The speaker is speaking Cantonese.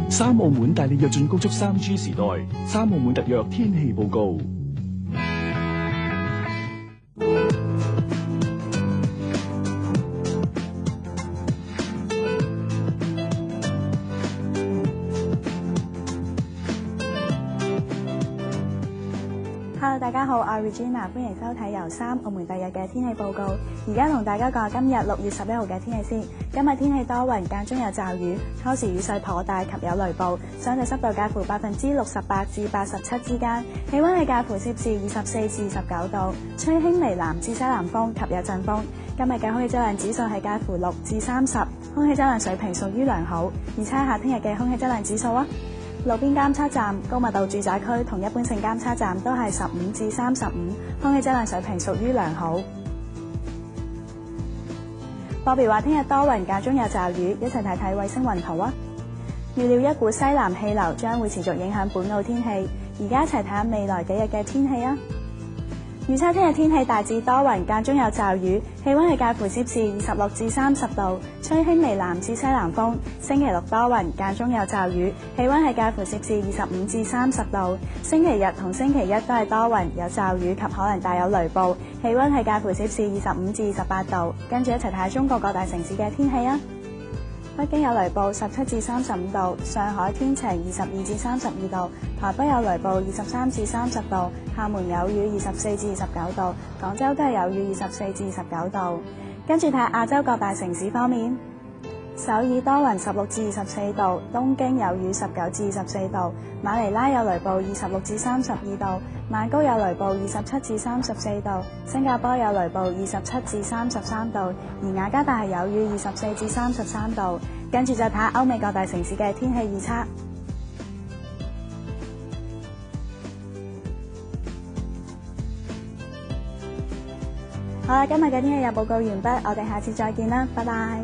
三澳門帶你躍進高速 3G 時代，三澳門特約天氣報告。Hello， 大家好，我係 Regina， 歡迎收睇由三澳門特約嘅天氣報告。而家同大家講今日6月11號嘅天氣先。今日天氣多雲，間中有驟雨，初時雨勢頗大及有雷暴，相對濕度介乎68%至87%之間，氣溫係介乎攝氏24至29度，吹輕微南至西南風及有陣風。今日嘅空氣質量指數係介乎6至30，空氣質量水平屬於良好。預測下聽日嘅空氣質量指數啊。路邊監測站、高密度住宅區同一般性監測站都係15至35，空氣質量水平屬於良好。報標話聽日多雲，間中有驟雨，一齊睇睇衛星雲圖啊！預料一股西南氣流將會持續影響本澳天氣，而家一齊睇下未來幾日嘅天氣啊！預測聽日天氣大致多雲，間中有驟雨，氣溫係介乎攝氏26至30度，吹輕微南至西南風。星期六多雲，間中有驟雨，氣溫係介乎攝氏25至30度。星期日同星期一都係多雲，有驟雨及可能帶有雷暴，氣溫係介乎攝氏25至18度。跟住一齊睇下中國各大城市嘅天氣啊！北京有雷暴17至35度，上海天晴22至32度，台北有雷暴23至30度，廈門有雨24至29度，廣州都係有雨24至19度。跟住睇下亞洲各大城市方面，首爾多雲16至24度，東京有雨19至14度，馬尼拉有雷暴26至32度，曼谷有雷暴27至34度，新加坡有雷暴27至33度，而雅加達係有雨24至33度。跟住就睇下歐美各大城市嘅天氣預測。好啦，今日嘅天氣又報告完畢，我哋下次再見啦，拜拜。